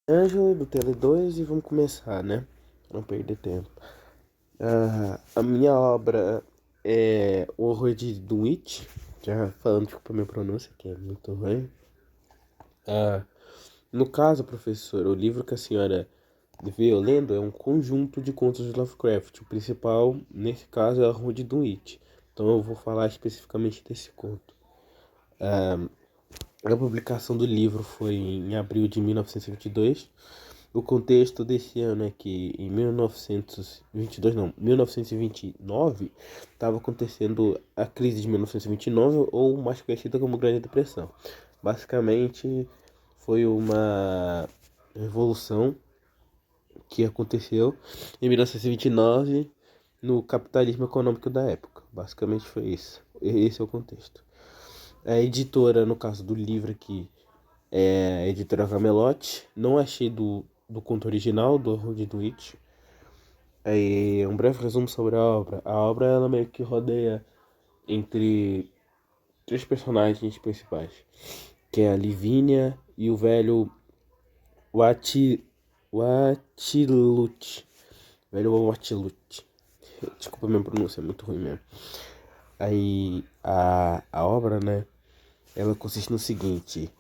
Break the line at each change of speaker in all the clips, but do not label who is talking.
Ângelo do Tele2 e vamos começar, né? Não perder tempo. A minha obra é O Horror de Dunwich, já falando desculpa a minha pronúncia, que é muito ruim. No caso, professor, o livro que a senhora veio lendo é um conjunto de contos de Lovecraft. O principal, nesse caso, é O Horror de Dunwich. Então eu vou falar especificamente desse conto. A publicação do livro foi em abril de 1922. O contexto desse ano é que em 1922, não, 1929, estava acontecendo a crise de 1929, ou mais conhecida como Grande Depressão. Basicamente, foi uma revolução que aconteceu em 1929 no capitalismo econômico da época. Basicamente foi isso. Esse é o contexto. A editora, no caso do livro aqui, é a editora Camelot. Não achei do conto original, do Horror de Dunwich. Aí, um breve resumo sobre a obra. A obra, ela meio que rodeia entre três personagens principais, que é a Livínia e o velho Wati, Watilut. Velho Watilut. Desculpa a minha pronúncia, é muito ruim mesmo. Aí, a obra, né, ela consiste no seguinte.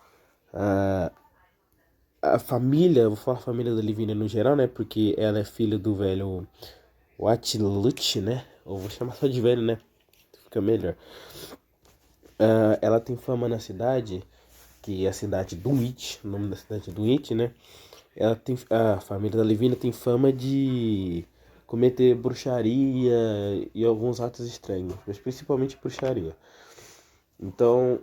A família, vou falar a família da Livínia no geral, né? Porque ela é filha do velho Watilut, né? Ou vou chamar só de velho, né? Fica melhor. Ela tem fama na cidade, que é a cidade Dunwich, o nome da cidade é Dunwich, né? Ela tem, a família da Livínia tem fama de cometer bruxaria e alguns atos estranhos, mas principalmente bruxaria. Então,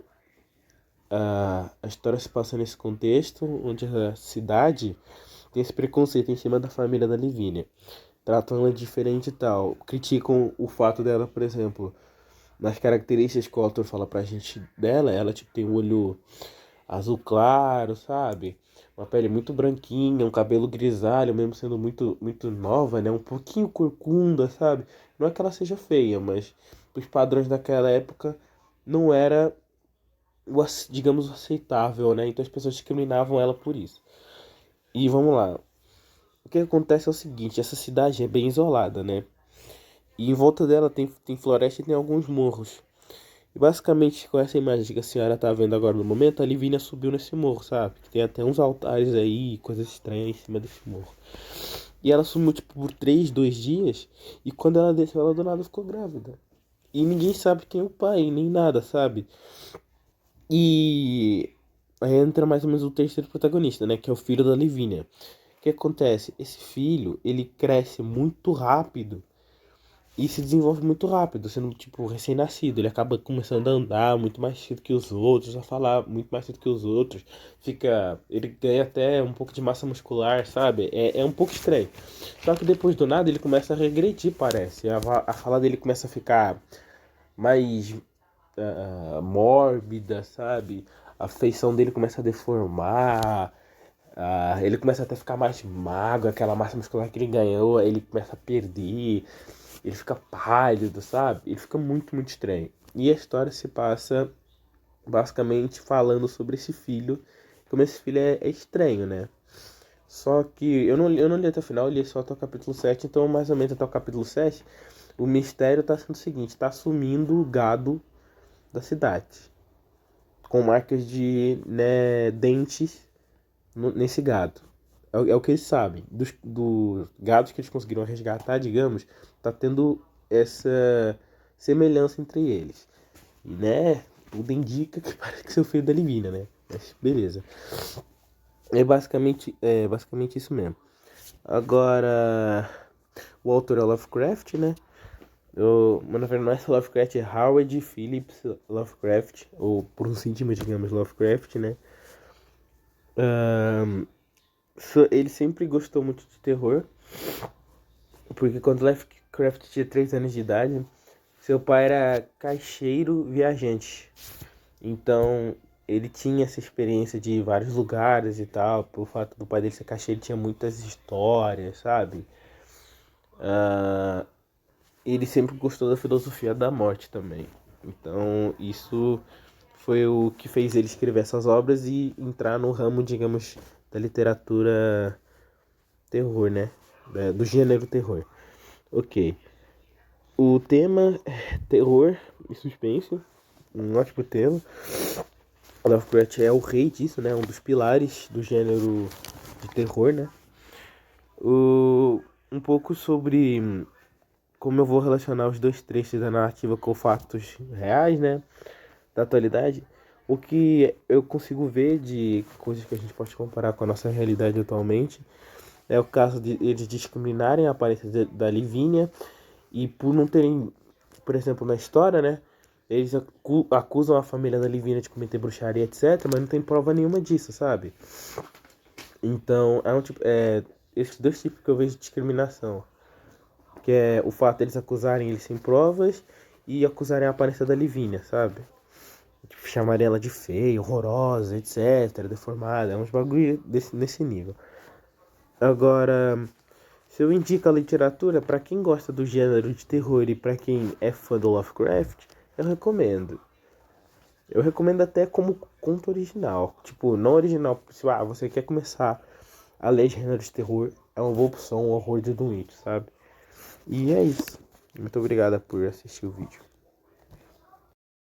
a história se passa nesse contexto, onde a cidade tem esse preconceito em cima da família da Livínia. Tratam ela diferente e tal. Criticam o fato dela, por exemplo, nas características que o autor fala pra gente dela, ela tipo tem um olho azul claro, sabe? Uma pele muito branquinha, um cabelo grisalho, mesmo sendo muito nova, né? Um pouquinho corcunda, sabe? Não é que ela seja feia, mas os padrões daquela época não era digamos, aceitável, né? Então as pessoas discriminavam ela por isso. E vamos lá. O que acontece é o seguinte, essa cidade é bem isolada, né? E em volta dela tem floresta e tem alguns morros. E basicamente, com essa imagem que a senhora tá vendo agora no momento, a Livínia subiu nesse morro, sabe? Tem até uns altares aí, coisas estranhas em cima desse morro. E ela sumiu, tipo, por 2 dias. E quando ela desceu, ela do nada ficou grávida. E ninguém sabe quem é o pai, nem nada, sabe? E aí entra mais ou menos o terceiro protagonista, né? Que é o filho da Livínia. O que acontece? Esse filho, ele cresce muito rápido e se desenvolve muito rápido, sendo tipo recém-nascido. Ele acaba começando a andar muito mais cedo que os outros, a falar muito mais cedo que os outros. Ele ganha até um pouco de massa muscular, sabe? É um pouco estranho. Só que depois do nada ele começa a regredir, parece. A fala dele começa a ficar mais mórbida, sabe? A feição dele começa a deformar. Ele começa até a ficar mais magro, aquela massa muscular que ele ganhou, ele começa a perder, ele fica pálido, sabe? Ele fica muito estranho. E a história se passa basicamente falando sobre esse filho, como esse filho é estranho, né? Só que eu não li até o final, eu li só até o capítulo 7, então mais ou menos até o capítulo 7, o mistério tá sendo o seguinte, tá sumindo o gado da cidade, com marcas de, né, dentes nesse gado. É o que eles sabem. Dos gados que eles conseguiram resgatar, digamos, tá tendo essa semelhança entre eles. E, né, tudo indica que parece que seu filho da Livínia, né? Mas beleza. É basicamente isso mesmo. Agora, o autor é Lovecraft, né? Mas na verdade não é Lovecraft, é Howard Phillips Lovecraft, ou por um cima, digamos, Lovecraft, né? Ele sempre gostou muito de terror, porque quando Lovecraft tinha 3 anos de idade, seu pai era caixeiro viajante. Então ele tinha essa experiência de ir vários lugares e tal. Por fato do pai dele ser caixeiro, tinha muitas histórias, sabe? Ele sempre gostou da filosofia da morte também. Então isso foi o que fez ele escrever essas obras e entrar no ramo, digamos, da literatura terror, né? Do gênero terror. Ok. O tema é terror e suspense. Um ótimo tema. Lovecraft é o rei disso, né? Um dos pilares do gênero de terror, né? Um pouco sobre como eu vou relacionar os dois trechos da narrativa com fatos reais, né? Da atualidade. O que eu consigo ver de coisas que a gente pode comparar com a nossa realidade atualmente é o caso de eles discriminarem a aparência da Livínia e por não terem, por exemplo, na história, né? Eles acusam a família da Livínia de cometer bruxaria, etc., mas não tem prova nenhuma disso, sabe? Então, esses dois tipos que eu vejo de discriminação. Que é o fato deles acusarem ele sem provas e acusarem a aparência da Livínia, sabe? Tipo, chamarem ela de feia, horrorosa, etc., deformada. É uns bagulho nesse nível. Agora, se eu indico a literatura, pra quem gosta do gênero de terror e pra quem é fã do Lovecraft, eu recomendo. Eu recomendo até como conto original. Tipo, não original, se você quer começar a ler gênero de terror, é uma boa opção, o Horror de Dunwich, sabe? E é isso. Muito obrigada por assistir o vídeo.